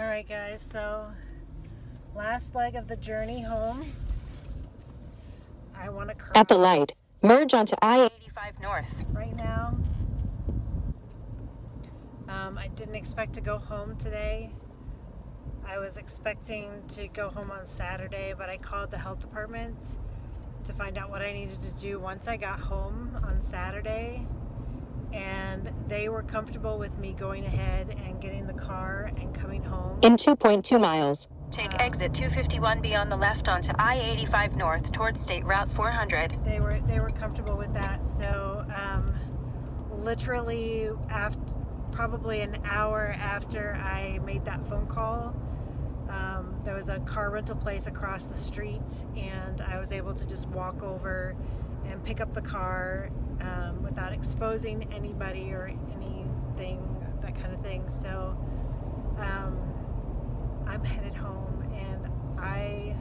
Alright guys, so last leg of the journey home. I want to cry. At the light, merge onto I-85 North. Right now, I didn't expect to go home today. I was expecting to go home on Saturday, but I called the health department to find out what I needed to do once I got home on Saturday. And they were comfortable with me going ahead and getting the car and coming home. In 2.2 miles, take exit 251B on the left onto I-85 North towards State Route 400. They were comfortable with that. So literally probably an hour after I made that phone call, there was a car rental place across the street, and I was able to just walk over and pick up the car without exposing anybody or anything, that kind of thing. So I'm headed home, and I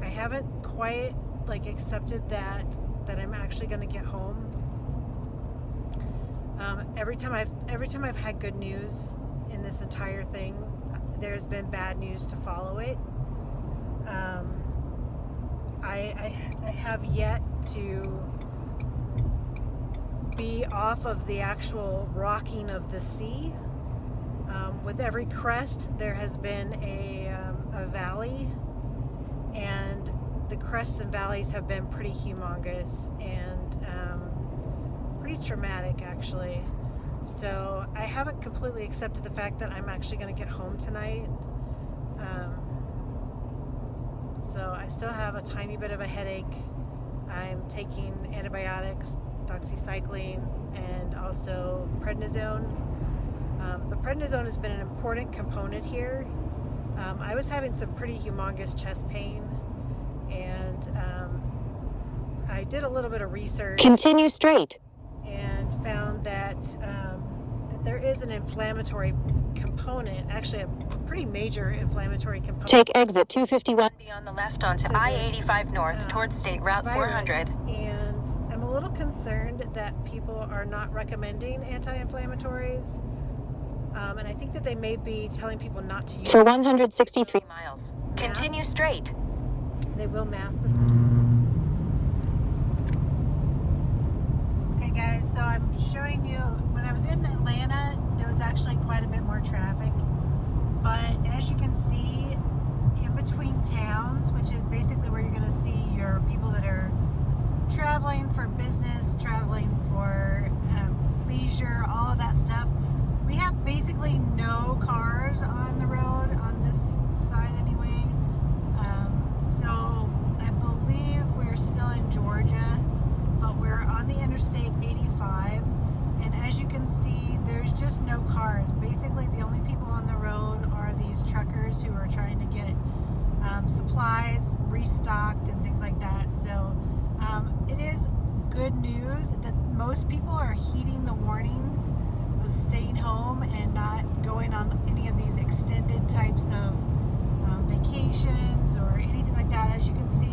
haven't quite accepted that I'm actually going to get home. Every time I've had good news in this entire thing, there's been bad news to follow it. I have yet to be off of the actual rocking of the sea. With every crest, there has been a valley, and the crests and valleys have been pretty humongous and pretty traumatic, actually. So I haven't completely accepted the fact that I'm actually going to get home tonight. So I still have a tiny bit of a headache. I'm taking antibiotics, doxycycline, and also prednisone. The prednisone has been an important component here. I was having some pretty humongous chest pain, and I did a little bit of research. Continue straight. And found that there is an inflammatory component, actually a pretty major inflammatory component. Take exit 251B on the left onto I-85 North towards State Route 400. And I'm a little concerned that people are not recommending anti-inflammatories. And I think that they may be telling people not to use for 163 miles. Continue straight. They will mask this. Okay guys, so I'm showing you, when I was in Atlanta, there was actually quite a bit more traffic. But as you can see, in between towns, which is basically where you're going to see your people that are traveling for business, traveling for leisure, all of that stuff, we have basically no cars on the road on this side anyway. So I believe we're still in Georgia, but we're on the Interstate 85, and as you can see, there's just no cars. Basically, the only people on the road are these truckers who are trying to get supplies restocked and things like that. So it is good news that most people are heeding the warnings of staying home and not going on any of these extended types of vacations or anything like that. As you can see,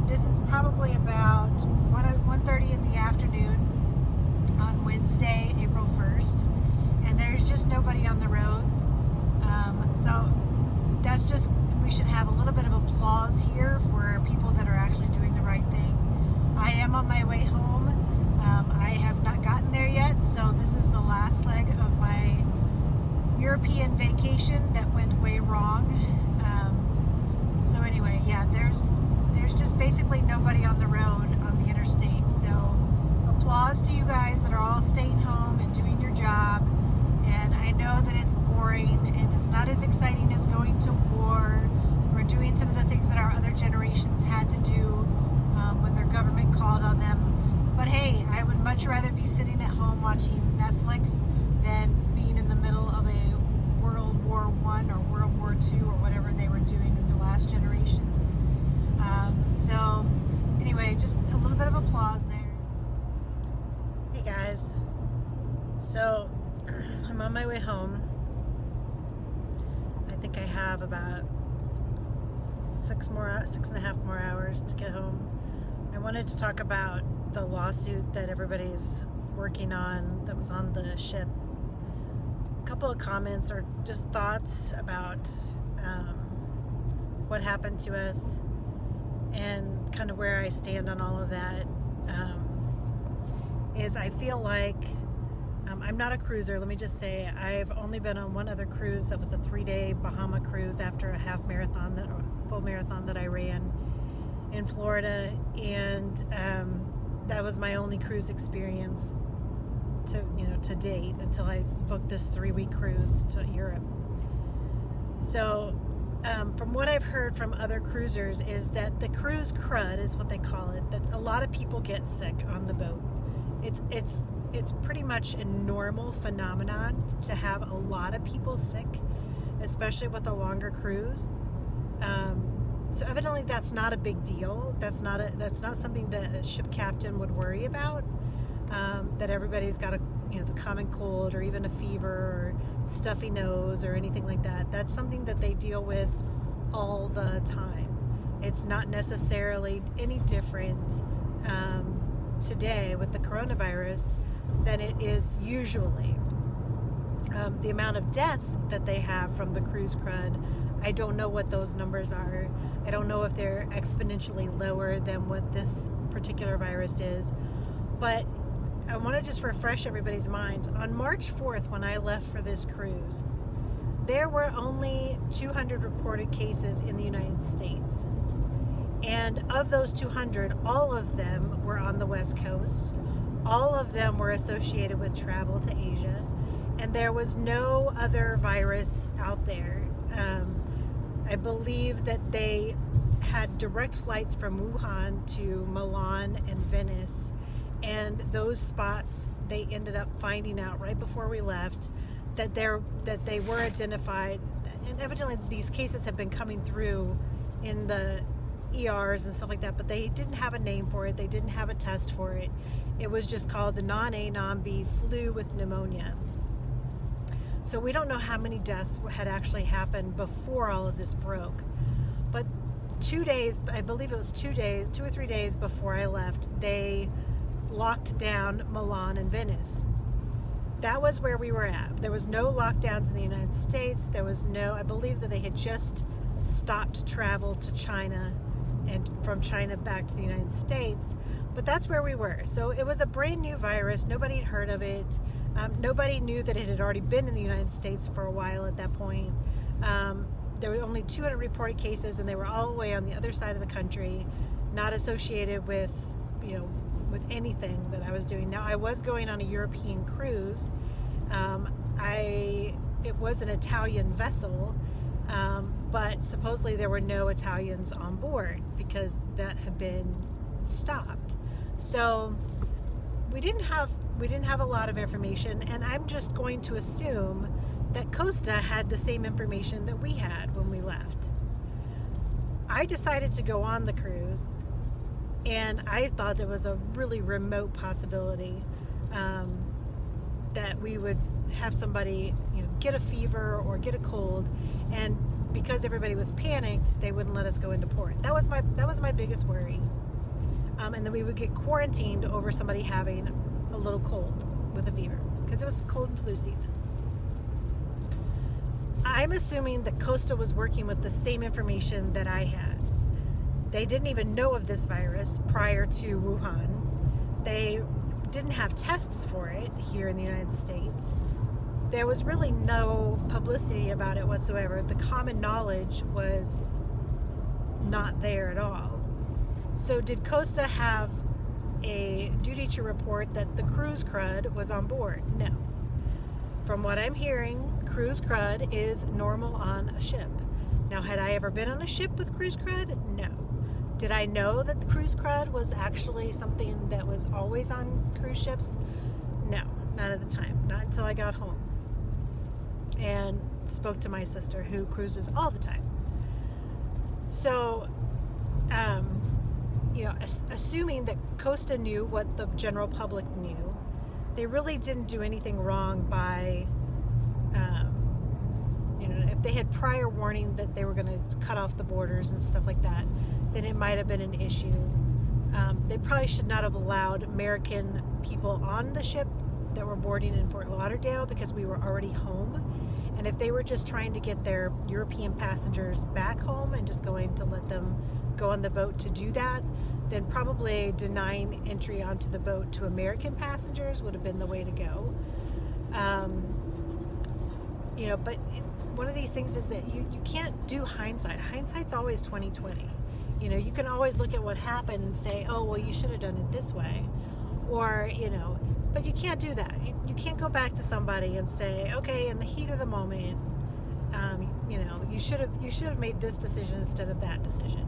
this is probably about 1:30 in the afternoon on Wednesday, April 1st, and there's just nobody on the roads. So that's just, we should have a little bit of applause here for people that are actually doing the right thing. I am on my way home. I have not gotten there yet, so this is the last leg of my European vacation that went way wrong. So anyway, yeah, there's just basically nobody on the road on the interstate. So applause to you guys that are all staying home and doing your job. And I know that it's boring and it's not as exciting as going to war or doing some of the things that our other generations had to do when their government called on them. But hey, I would much rather be sitting at home watching Netflix than being in the middle of a World War I or World War II or whatever they were doing in the last generations. So anyway, just a little bit of applause there. Hey guys, so I'm on my way home. I think I have about 6.5 more hours to get home. I wanted to talk about the lawsuit that everybody's working on that was on the ship. couple of comments or just thoughts about what happened to us and kind of where I stand on all of that. Is I feel like I'm not a cruiser. Let me just say I've only been on one other cruise that was a 3-day Bahama cruise after a full marathon that I ran in Florida, and that was my only cruise experience to date until I booked this 3-week cruise to Europe. So from what I've heard from other cruisers is that the cruise crud is what they call it, that a lot of people get sick on the boat. It's pretty much a normal phenomenon to have a lot of people sick, especially with a longer cruise. So evidently that's not a big deal. That's not something that a ship captain would worry about. That everybody's got the common cold or even a fever or stuffy nose or anything like that. That's something that they deal with all the time. It's not necessarily any different today with the coronavirus than it is usually. The amount of deaths that they have from the cruise crud, I don't know what those numbers are. I don't know if they're exponentially lower than what this particular virus is. But I want to just refresh everybody's minds. On March 4th, when I left for this cruise, there were only 200 reported cases in the United States. And of those 200, all of them were on the West Coast. All of them were associated with travel to Asia. And there was no other virus out there. I believe that they had direct flights from Wuhan to Milan and Venice. And those spots, they ended up finding out right before we left that they were identified. And evidently these cases have been coming through in the ERs and stuff like that, but they didn't have a name for it. They didn't have a test for it. It was just called the non-A, non-B flu with pneumonia. So we don't know how many deaths had actually happened before all of this broke. But 2 days, I believe it was 2 or 3 days before I left, they locked down Milan and Venice. That was where we were at. There was no lockdowns in the United States. I believe that they had just stopped travel to China and from China back to the United States. But that's where we were. So it was a brand new virus. Nobody had heard of it. Nobody knew that it had already been in the United States for a while at that point. There were only 200 reported cases, and they were all the way on the other side of the country, not associated with anything that I was doing. Now, I was going on a European cruise. It was an Italian vessel, but supposedly there were no Italians on board because that had been stopped. So we didn't have a lot of information, and I'm just going to assume that Costa had the same information that we had when we left. I decided to go on the cruise, and I thought there was a really remote possibility that we would have somebody, get a fever or get a cold, and because everybody was panicked, they wouldn't let us go into port. That was my biggest worry. And then we would get quarantined over somebody having a little cold with a fever, because it was cold and flu season. I'm assuming that Costa was working with the same information that I had. They didn't even know of this virus prior to Wuhan. They didn't have tests for it here in the United States. There was really no publicity about it whatsoever. The common knowledge was not there at all. So did Costa have a duty to report that the cruise crud was on board? No. From what I'm hearing, cruise crud is normal on a ship. Now, had I ever been on a ship with cruise crud? No. Did I know that the cruise crud was actually something that was always on cruise ships? No, not at the time. Not until I got home and spoke to my sister, who cruises all the time. So, assuming that Costa knew what the general public knew, they really didn't do anything wrong by, if they had prior warning that they were going to cut off the borders and stuff like that, then it might have been an issue. They probably should not have allowed American people on the ship that were boarding in Fort Lauderdale because we were already home. And if they were just trying to get their European passengers back home and just going to let them go on the boat to do that, then probably denying entry onto the boat to American passengers would have been the way to go. But one of these things is that you can't do hindsight. Hindsight's always 20/20. You can always look at what happened and say, oh, well, you should have done it this way. Or, but you can't do that. You can't go back to somebody and say, okay, in the heat of the moment, you should have made this decision instead of that decision.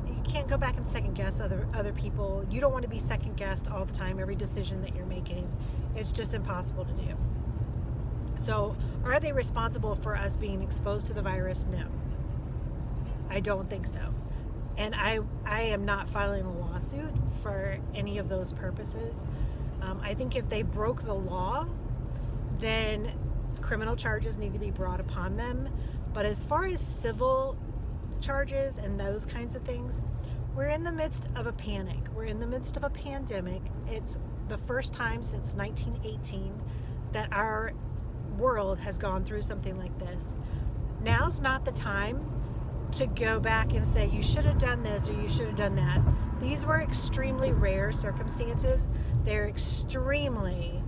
You can't go back and second guess other people. You don't want to be second guessed all the time, every decision that you're making. It's just impossible to do. So are they responsible for us being exposed to the virus? No. I don't think so. And I am not filing a lawsuit for any of those purposes. I think if they broke the law, then criminal charges need to be brought upon them. But as far as civil charges and those kinds of things, we're in the midst of a panic. We're in the midst of a pandemic. It's the first time since 1918 that our world has gone through something like this. Now's not the time to go back and say you should have done this or you should have done that. These were extremely rare circumstances. They're extremely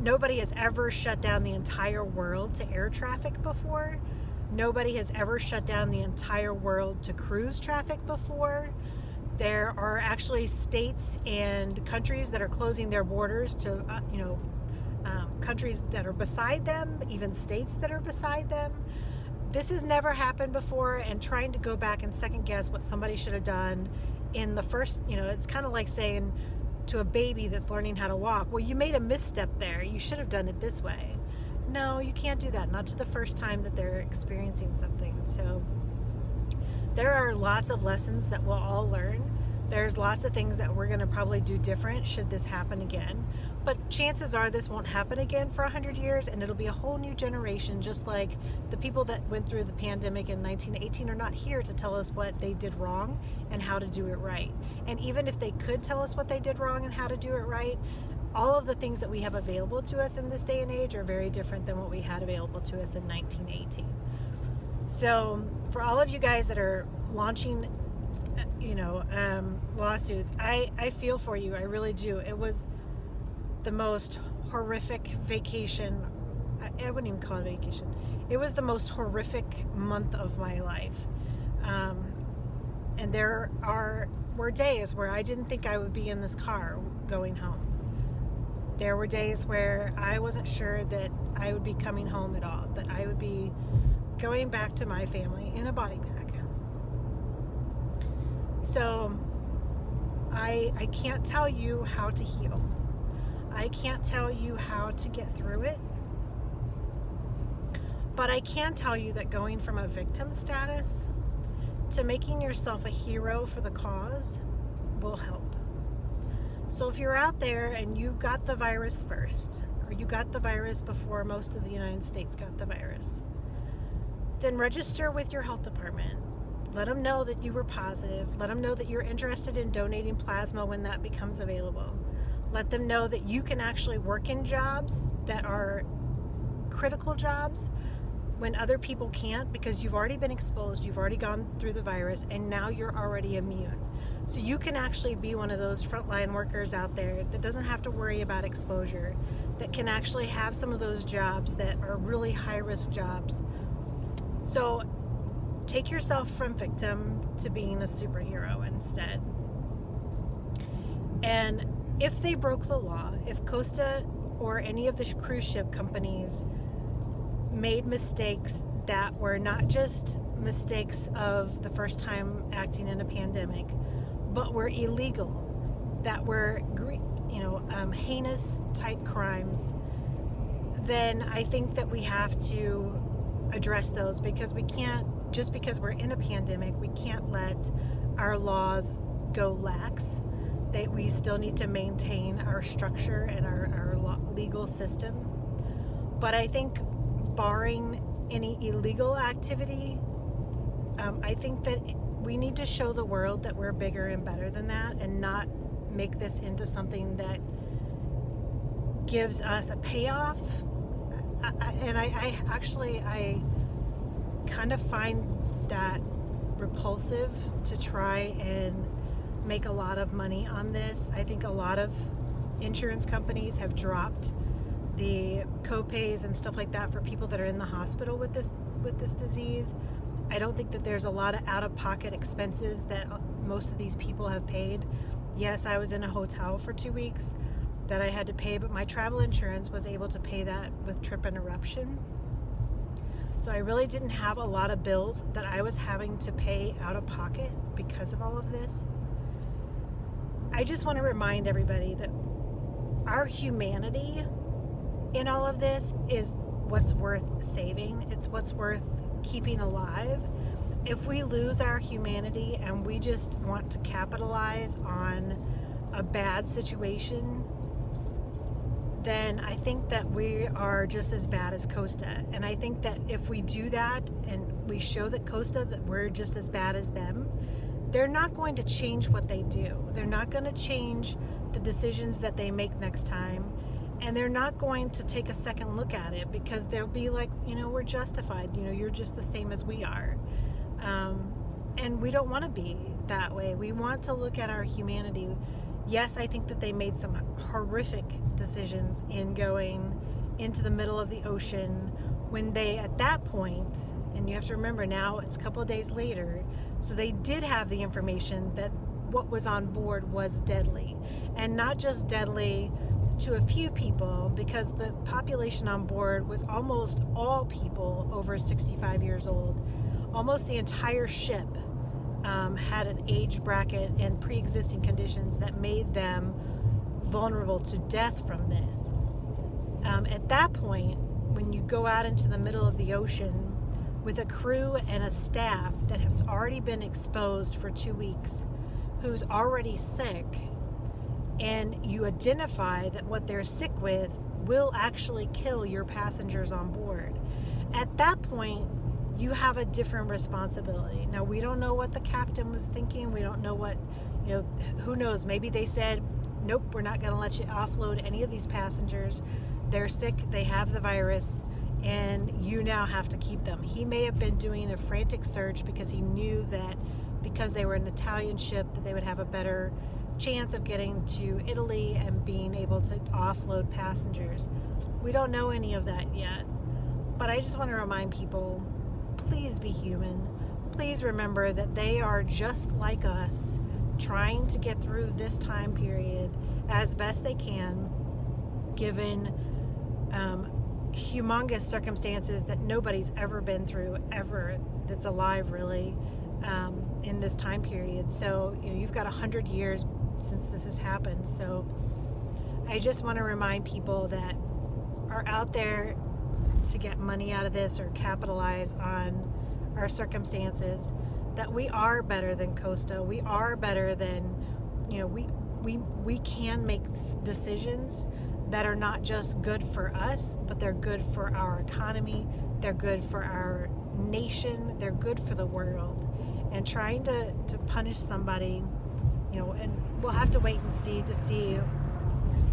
nobody has ever shut down the entire world to air traffic before. Nobody has ever shut down the entire world to cruise traffic before. There are actually states and countries that are closing their borders to countries that are beside them, even states that are beside them. This has never happened before, and trying to go back and second guess what somebody should have done in the first, it's kind of like saying to a baby that's learning how to walk, well, you made a misstep there. You should have done it this way. No, you can't do that. Not to the first time that they're experiencing something. So there are lots of lessons that we'll all learn. There's lots of things that we're going to probably do different should this happen again. But chances are this won't happen again for 100 years, and it'll be a whole new generation, just like the people that went through the pandemic in 1918 are not here to tell us what they did wrong and how to do it right. And even if they could tell us what they did wrong and how to do it right, all of the things that we have available to us in this day and age are very different than what we had available to us in 1918. So for all of you guys that are launching lawsuits, I feel for you. I really do. It was the most horrific vacation. I wouldn't even call it a vacation. It was the most horrific month of my life. And there were days where I didn't think I would be in this car going home. There were days where I wasn't sure that I would be coming home at all, that I would be going back to my family in a body bag. So I can't tell you how to heal. I can't tell you how to get through it. But I can tell you that going from a victim status to making yourself a hero for the cause will help. So if you're out there and you got the virus first, or you got the virus before most of the United States got the virus, then register with your health department. Let them know that you were positive. Let them know that you're interested in donating plasma when that becomes available. Let them know that you can actually work in jobs that are critical jobs when other people can't, because you've already been exposed, you've already gone through the virus, and now you're already immune. So you can actually be one of those frontline workers out there that doesn't have to worry about exposure, that can actually have some of those jobs that are really high-risk jobs. So take yourself from victim to being a superhero instead. And if they broke the law, if Costa or any of the cruise ship companies made mistakes that were not just mistakes of the first time acting in a pandemic, but were illegal, that were heinous type crimes, then I think that we have to address those, because we can't, just because we're in a pandemic, we can't let our laws go lax. We still need to maintain our structure and our legal system. But I think barring any illegal activity, I think that we need to show the world that we're bigger and better than that, and not make this into something that gives us a payoff. I actually kind of find that repulsive to try and make a lot of money on this. I think a lot of insurance companies have dropped the co-pays and stuff like that for people that are in the hospital with this disease. I don't think that there's a lot of out-of-pocket expenses that most of these people have paid. Yes, I was in a hotel for 2 weeks that I had to pay, but my travel insurance was able to pay that with trip interruption. So I really didn't have a lot of bills that I was having to pay out of pocket because of all of this. I just want to remind everybody that our humanity in all of this is what's worth saving. It's what's worth keeping alive. If we lose our humanity and we just want to capitalize on a bad situation, then I think that we are just as bad as Costa. And I think that if we do that and we show that Costa that we're just as bad as them, they're not going to change what they do. They're not going to change the decisions that they make next time. And they're not going to take a second look at it because they'll be like, we're justified. You're just the same as we are. And we don't want to be that way. We want to look at our humanity. Yes, I think that they made some horrific decisions in going into the middle of the ocean when they, at that point, and you have to remember now it's a couple of days later, so they did have the information that what was on board was deadly. And not just deadly to a few people, because the population on board was almost all people over 65 years old. Almost the entire ship had an age bracket and pre-existing conditions that made them vulnerable to death from this. At that point, when you go out into the middle of the ocean with a crew and a staff that has already been exposed for 2 weeks, who's already sick, and you identify that what they're sick with will actually kill your passengers on board, at that point, you have a different responsibility. Now, we don't know what the captain was thinking. We don't know what, who knows? Maybe they said, nope, we're not going to let you offload any of these passengers. They're sick, they have the virus, and you now have to keep them. He may have been doing a frantic search because he knew that because they were an Italian ship that they would have a better chance of getting to Italy and being able to offload passengers. We don't know any of that yet. But I just want to remind people, please be human. Please remember that they are just like us, trying to get through this time period as best they can, given humongous circumstances that nobody's ever been through, ever, that's alive really, in this time period. So, you've got 100 years since this has happened. So I just want to remind people that are out there to get money out of this or capitalize on our circumstances, that we are better than Costa. We are better than, we can make decisions that are not just good for us, but they're good for our economy, they're good for our nation, they're good for the world. And trying to punish somebody, and we'll have to wait and see.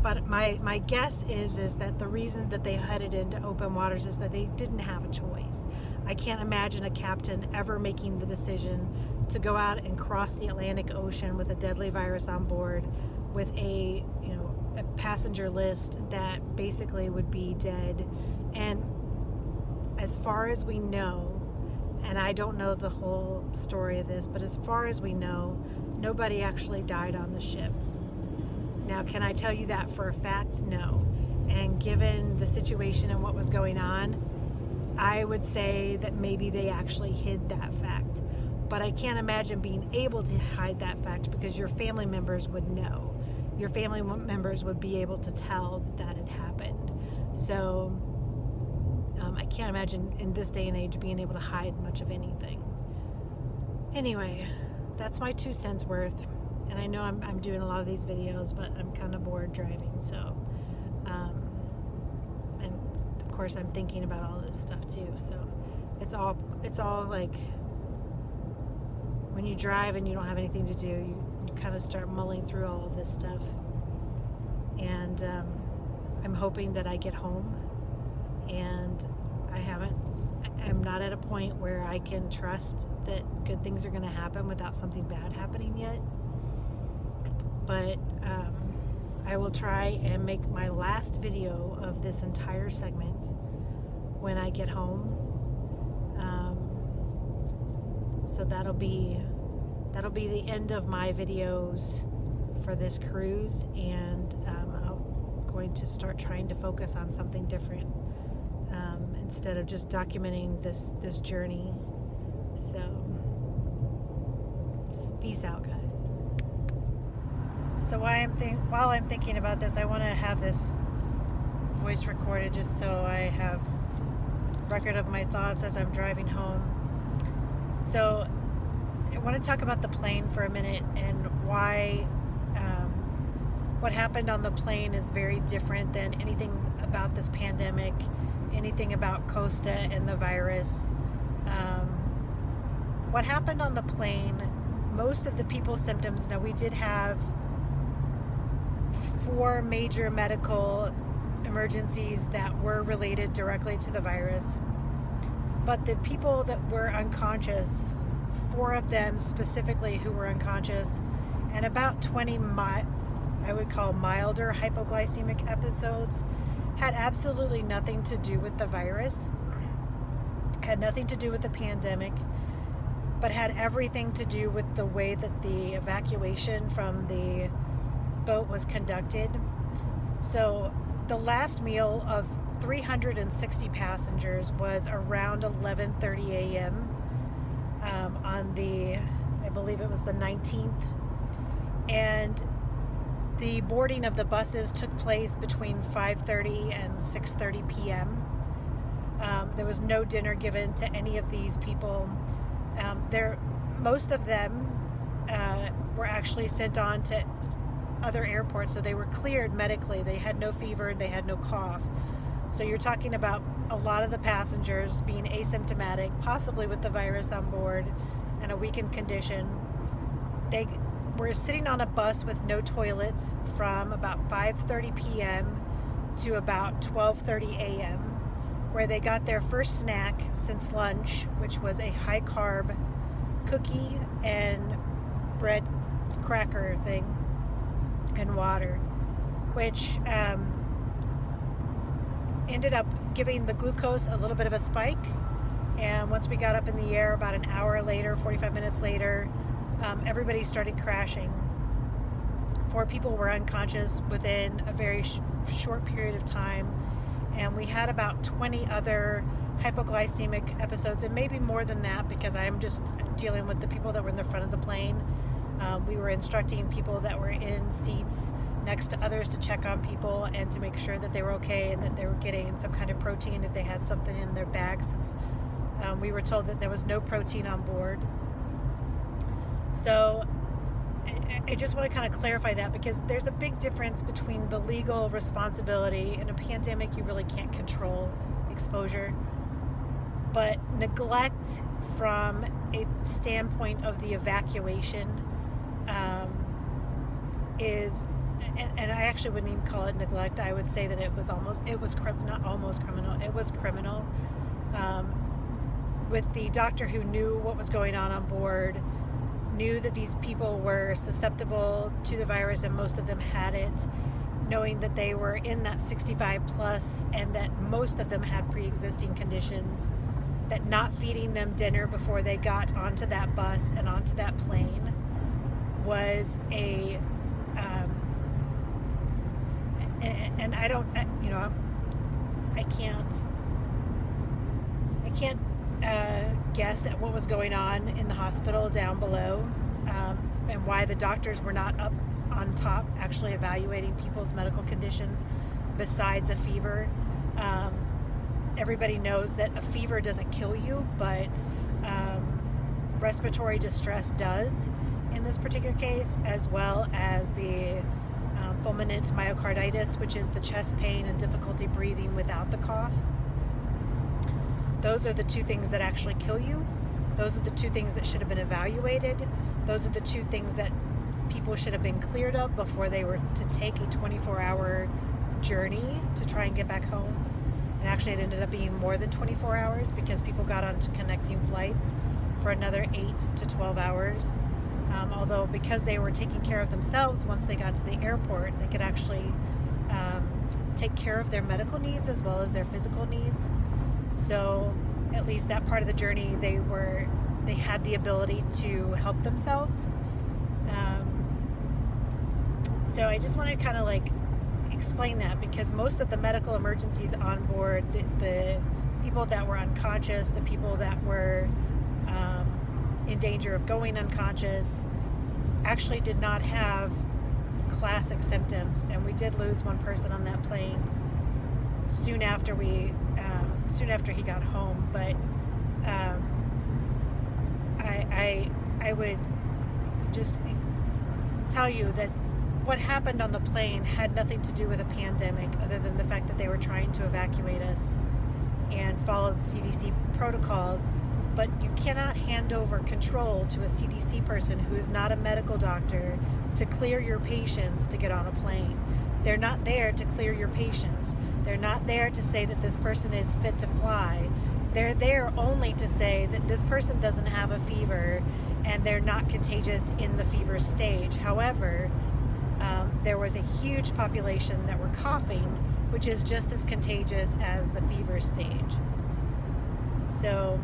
But my guess is that the reason that they headed into open waters is that they didn't have a choice. I can't imagine a captain ever making the decision to go out and cross the Atlantic Ocean with a deadly virus on board, with a passenger list that basically would be dead. And as far as we know, and I don't know the whole story of this, but as far as we know, nobody actually died on the ship. Now, can I tell you that for a fact? No. And given the situation and what was going on, I would say that maybe they actually hid that fact. But I can't imagine being able to hide that fact, because your family members would know. Your family members would be able to tell that had happened. So I can't imagine in this day and age being able to hide much of anything. Anyway, that's my 2 cents worth. And I know I'm doing a lot of these videos, but I'm kind of bored driving. So, and of course I'm thinking about all this stuff too. So it's all like, when you drive and you don't have anything to do, you kind of start mulling through all of this stuff. And I'm hoping that I get home, and I'm not at a point where I can trust that good things are going to happen without something bad happening yet. But I will try and make my last video of this entire segment when I get home. So that'll be the end of my videos for this cruise, and I'm going to start trying to focus on something different instead of just documenting this journey. So peace out, guys. So while I'm thinking about this, I want to have this voice recorded just so I have record of my thoughts as I'm driving home. So I want to talk about the plane for a minute and why what happened on the plane is very different than anything about this pandemic, anything about Costa and the virus. What happened on the plane, most of the people's symptoms, now we did have 4 major medical emergencies that were related directly to the virus. But the people that were unconscious, 4 of them specifically who were unconscious, and about 20 I would call milder hypoglycemic episodes, had absolutely nothing to do with the virus, had nothing to do with the pandemic, but had everything to do with the way that the evacuation from the boat was conducted. So the last meal of 360 passengers was around 11:30 a.m. On I believe it was the 19th, and the boarding of the buses took place between 5:30 and 6:30 p.m. There was no dinner given to any of these people. Most of them were actually sent on to other airports, so they were cleared medically. They had no fever, they had no cough. So you're talking about a lot of the passengers being asymptomatic, possibly with the virus on board and a weakened condition. They were sitting on a bus with no toilets from about 5:30 p.m. to about 12:30 a.m., where they got their first snack since lunch, which was a high carb cookie and bread cracker thing and water, which ended up giving the glucose a little bit of a spike. And once we got up in the air, about an hour later, 45 minutes later, everybody started crashing. 4 people were unconscious within a very short period of time, and we had about 20 other hypoglycemic episodes, and maybe more than that, because I'm just dealing with the people that were in the front of the plane. We were instructing people that were in seats next to others to check on people and to make sure that they were okay and that they were getting some kind of protein if they had something in their bag, since we were told that there was no protein on board. So I just want to kind of clarify that, because there's a big difference between the legal responsibility. In a pandemic, you really can't control exposure, but neglect from a standpoint of the evacuation is, and I actually wouldn't even call it neglect. I would say that it was criminal. With the doctor who knew what was going on board, knew that these people were susceptible to the virus and most of them had it, knowing that they were in that 65 plus and that most of them had pre-existing conditions, that not feeding them dinner before they got onto that bus and onto that plane was and I don't, I can't guess at what was going on in the hospital down below, and why the doctors were not up on top actually evaluating people's medical conditions besides a fever. Everybody knows that a fever doesn't kill you, but respiratory distress does in this particular case, as well as the fulminant myocarditis, which is the chest pain and difficulty breathing without the cough. Those are the 2 things that actually kill you. Those are the 2 things that should have been evaluated. Those are the 2 things that people should have been cleared of before they were to take a 24-hour journey to try and get back home. And actually, it ended up being more than 24 hours because people got onto connecting flights for another 8 to 12 hours. Although because they were taking care of themselves once they got to the airport, they could actually take care of their medical needs as well as their physical needs. So at least that part of the journey, they had the ability to help themselves. So I just want to kind of like explain that, because most of the medical emergencies on board, the people that were unconscious, the people that were in danger of going unconscious, actually did not have classic symptoms. And we did lose one person on that plane soon after he got home. But I would just tell you that what happened on the plane had nothing to do with a pandemic, other than the fact that they were trying to evacuate us and follow the CDC protocols. But you cannot hand over control to a CDC person who is not a medical doctor to clear your patients to get on a plane. They're not there to clear your patients. They're not there to say that this person is fit to fly. They're there only to say that this person doesn't have a fever and they're not contagious in the fever stage. However, there was a huge population that were coughing, which is just as contagious as the fever stage. So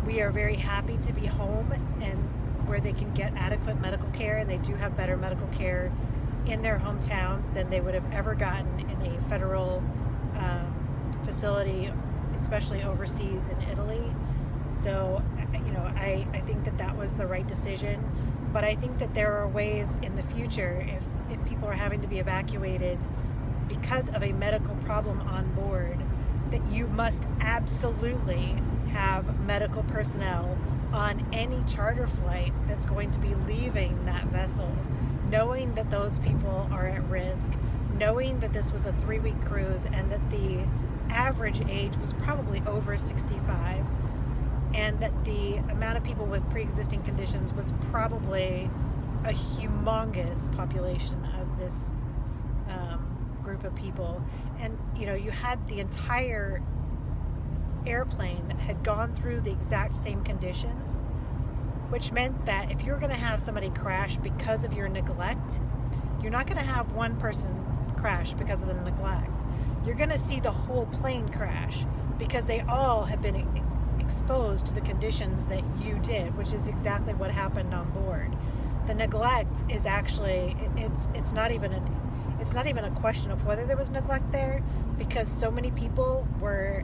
we are very happy to be home and where they can get adequate medical care, and they do have better medical care in their hometowns than they would have ever gotten in a federal facility, especially overseas in Italy. So, I think that was the right decision. But I think that there are ways in the future, if people are having to be evacuated because of a medical problem on board, that you must absolutely have medical personnel on any charter flight that's going to be leaving that vessel, knowing that those people are at risk, knowing that this was a 3-week cruise and that the average age was probably over 65, and that the amount of people with pre-existing conditions was probably a humongous population of this group of people. And you had the entire airplane that had gone through the exact same conditions, which meant that if you're going to have somebody crash because of your neglect, you're not going to have one person crash because of the neglect. You're going to see the whole plane crash because they all have been exposed to the conditions that you did, which is exactly what happened on board. The neglect is actually, it's not even a question of whether there was neglect there, because so many people were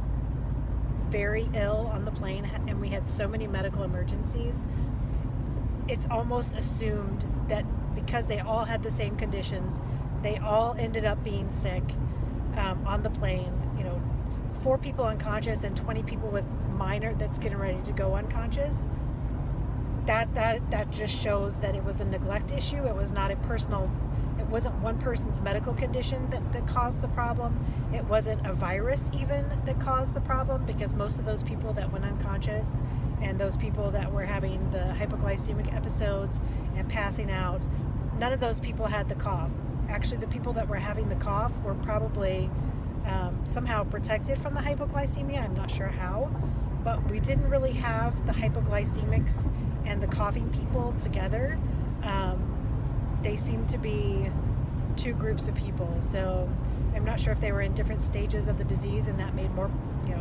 very ill on the plane and we had so many medical emergencies. It's almost assumed that because they all had the same conditions, they all ended up being sick on the plane. 4 people unconscious and 20 people with minor that's getting ready to go unconscious. That just shows that it was a neglect issue. It was not it wasn't one person's medical condition that caused the problem. It wasn't a virus even that caused the problem, because most of those people that went unconscious and those people that were having the hypoglycemic episodes and passing out, none of those people had the cough. Actually, the people that were having the cough were probably somehow protected from the hypoglycemia. I'm not sure how, but we didn't really have the hypoglycemics and the coughing people together. They seemed to be 2 groups of people. So I'm not sure if they were in different stages of the disease and that made more,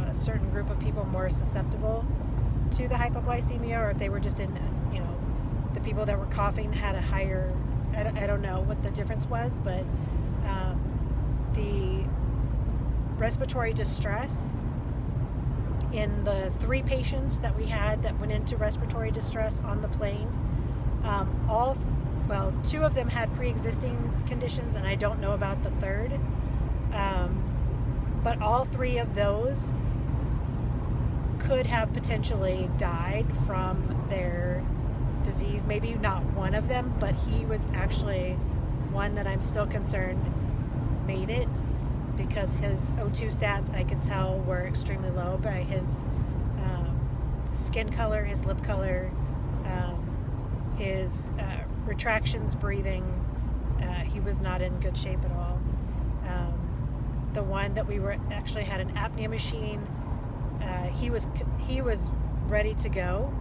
a certain group of people more susceptible to the hypoglycemia, or if they were just in, the people that were coughing had a higher, I don't know what the difference was, but the respiratory distress in the 3 patients that we had that went into respiratory distress on the plane, 2 of them had pre-existing conditions, and I don't know about the third, but all 3 of those could have potentially died from their disease. Maybe not one of them, but he was actually one that I'm still concerned made it, because his O2 sats, I could tell, were extremely low by his skin color, his lip color, his retractions breathing. He was not in good shape at all. the one that we were actually had an apnea machine. He was ready to go.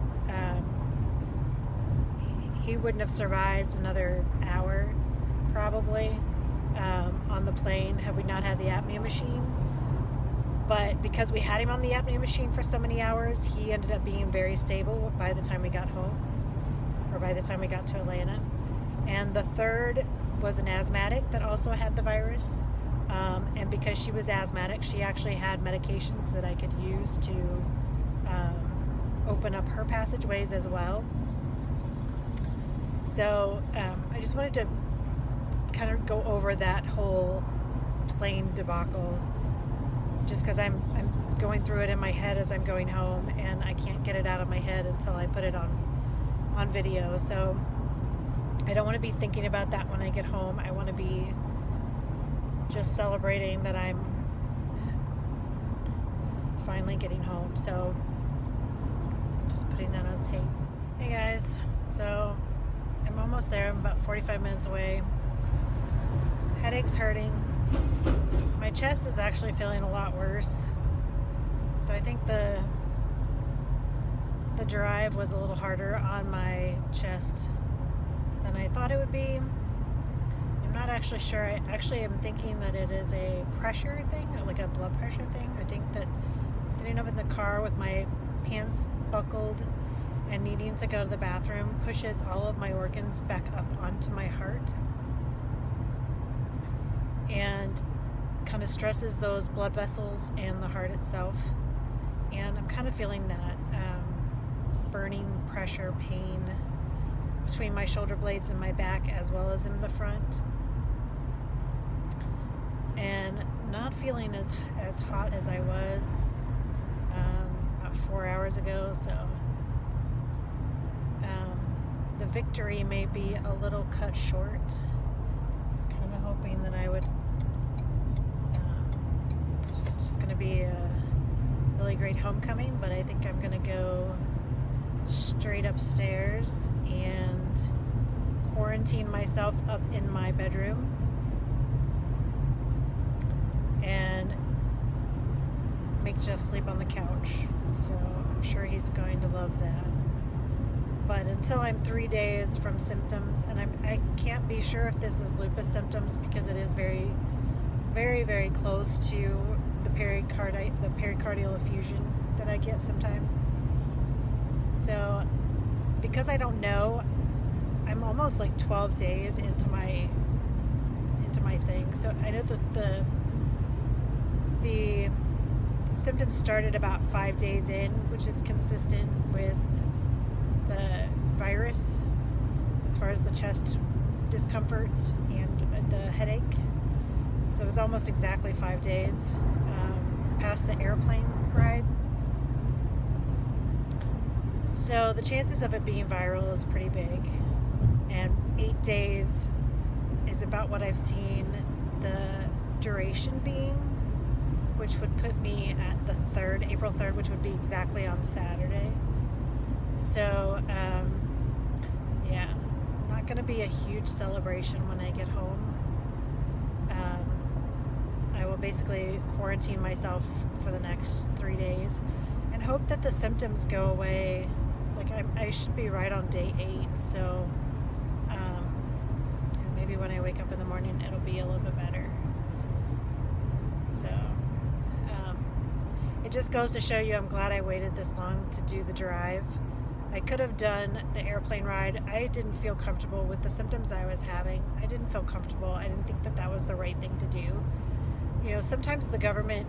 He wouldn't have survived another hour probably on the plane had we not had the apnea machine. But because we had him on the apnea machine for so many hours, he ended up being very stable by the time we got home, or by the time we got to Atlanta. And the third was an asthmatic that also had the virus. And because she was asthmatic, she actually had medications that I could use to open up her passageways as well. So I just wanted to kind of go over that whole plane debacle, just because I'm going through it in my head as I'm going home, and I can't get it out of my head until I put it on video. So I don't want to be thinking about that when I get home. I want to be just celebrating that I'm finally getting home. So just putting that on tape. Hey guys, so I'm almost there. I'm about 45 minutes away. Headache's hurting. My chest is actually feeling a lot worse. So I think the drive was a little harder on my chest than I thought it would be. I'm not actually sure. I actually am thinking that it is a pressure thing, like a blood pressure thing. I think that sitting up in the car with my pants buckled and needing to go to the bathroom pushes all of my organs back up onto my heart and kind of stresses those blood vessels and the heart itself. And I'm kind of feeling that burning pressure pain between my shoulder blades and my back, as well as in the front, and not feeling as hot as I was about 4 hours ago. So the victory may be a little cut short. I was kind of hoping that I would this was just going to be a really great homecoming, but I think I'm going to go straight upstairs and quarantine myself up in my bedroom and make Jeff sleep on the couch. So I'm sure he's going to love that. But until I'm 3 days from symptoms, and I can't be sure if this is lupus symptoms because it is very, very, very close to the pericardial effusion that I get sometimes. So because I don't know, I'm almost like 12 days into my thing. So I know that the symptoms started about 5 days in, which is consistent with the virus as far as the chest discomfort and the headache. So it was almost exactly 5 days past the airplane ride. So the chances of it being viral is pretty big, and 8 days is about what I've seen the duration being, which would put me at the 3rd, April 3rd, which would be exactly on Saturday. So yeah, not going to be a huge celebration when I get home. I will basically quarantine myself for the next 3 days and hope that the symptoms go away. Like I should be right on day 8, so maybe when I wake up in the morning it'll be a little bit better. So it just goes to show you I'm glad I waited this long to do the drive. I could have done the airplane ride. I didn't feel comfortable with the symptoms I was having. I didn't feel comfortable. I didn't think that that was the right thing to do. You know, sometimes the government